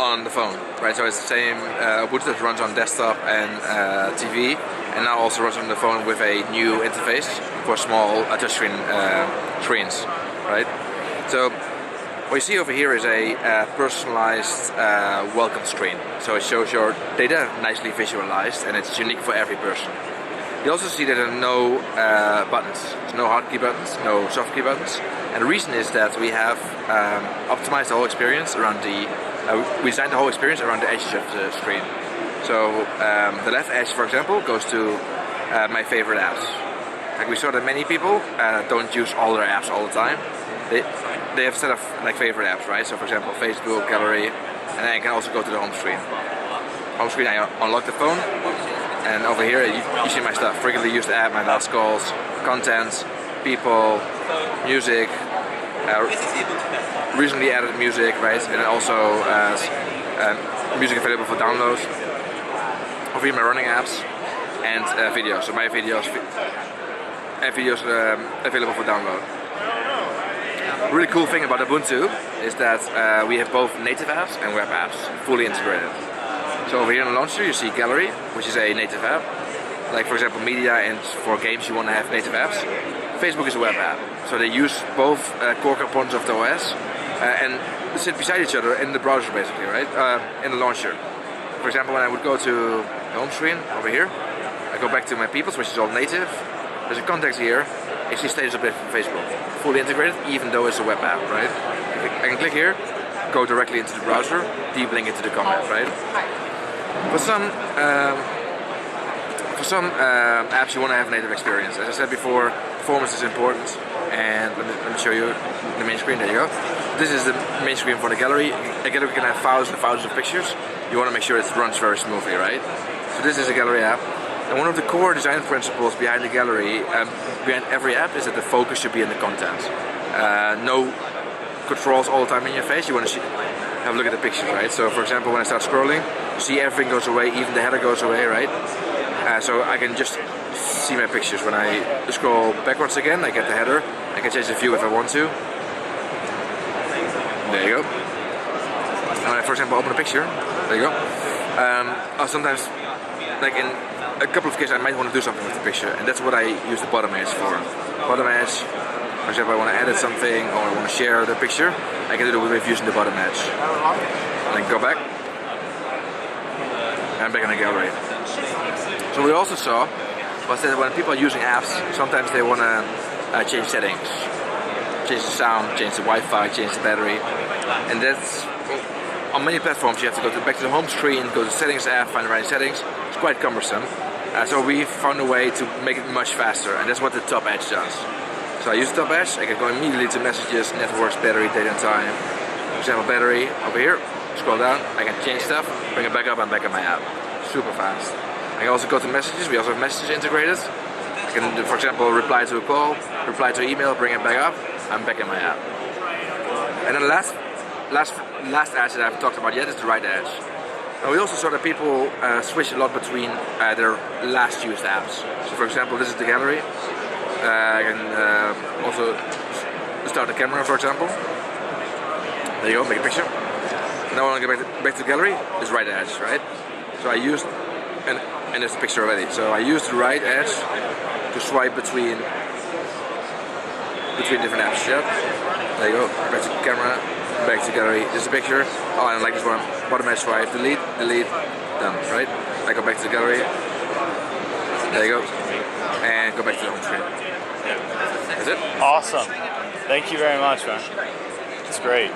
on the phone, right? So it's the same Ubuntu that runs on desktop and TV, and now also runs on the phone with a new interface for small touchscreen screens, right? So what you see over here is a personalized welcome screen. So it shows your data nicely visualized, and it's unique for every person. You also see that there are no buttons. There's no hard key buttons, no soft key buttons. And the reason is that we have optimized the whole experience around we designed the whole experience around the edges of the screen. So the left edge, for example, goes to my favorite apps. Like we saw that many people don't use all their apps all the time. They have a set of like favorite apps, right? So for example, Facebook, Gallery, and then I can also go to the home screen. Home screen, I unlock the phone, and over here you see my stuff. Frequently used app, my last calls, content, people, music, recently added music, right? And also music available for download. Over here my running apps and videos. So my videos and videos available for download. The really cool thing about Ubuntu is that we have both native apps and web apps fully integrated. So over here in the launcher you see Gallery, which is a native app. Like for example media, and for games you want to have native apps. Facebook is a web app. So they use both core components of the OS and sit beside each other in the browser basically, right? In the launcher. For example, when I would go to the home screen over here, I go back to my peoples, which is all native. There's a context here. You see status update from Facebook. Fully integrated, even though it's a web app, right? I can click here, go directly into the browser, deep link into the comment, right? For some apps you want to have native experience. As I said before, performance is important, and let me show you the main screen. There you go. This is the main screen for the gallery. A gallery can have thousands and thousands of pictures. You want to make sure it runs very smoothly, right? So this is a gallery app. And one of the core design principles behind the gallery, behind every app, is that the focus should be in the content. No controls all the time in your face. You want to have a look at the pictures, right? So for example, when I start scrolling, you see everything goes away, even the header goes away, right? So I can just see my pictures. When I scroll backwards again, I get the header. I can change the view if I want to. There you go. And when I, for example, open a picture, there you go. Sometimes, like in a couple of cases, I might want to do something with the picture, and that's what I use the bottom edge for. Bottom edge, for example, I want to edit something or I want to share the picture, I can do it with using the bottom edge. And then go back, and I'm back in the gallery. So we also saw was that when people are using apps, sometimes they want to change settings, change the sound, change the Wi-Fi, change the battery, and that's on many platforms. You have to go back to the home screen, go to the settings app, find the right settings. It's quite cumbersome. So we found a way to make it much faster, and that's what the top edge does. So I use the top edge. I can go immediately to messages, networks, battery, date and time. For example, battery over here. Scroll down. I can change stuff, bring it back up, and back in my app. Super fast. I can also go to messages. We also have messages integrated. I can, for example, reply to a call, reply to an email, bring it back up. I'm back in my app. And then the last edge that I haven't talked about yet is the right edge. And we also saw that people switch a lot between their last used apps. So for example, this is the gallery. I can also start the camera, for example. There you go, make a picture. Now I want to get back to the gallery. This right edge, right? So I used, and there's the picture already. So I used the right edge to swipe between different apps. Yeah. There you go. Back to the camera. Back to gallery. This is a picture. Oh, I don't like this one. Bottom edge swipe. Delete. Done. Right? I go back to the gallery. There you go. And go back to the home screen. That's it. Awesome. Thank you very much, man. It's great.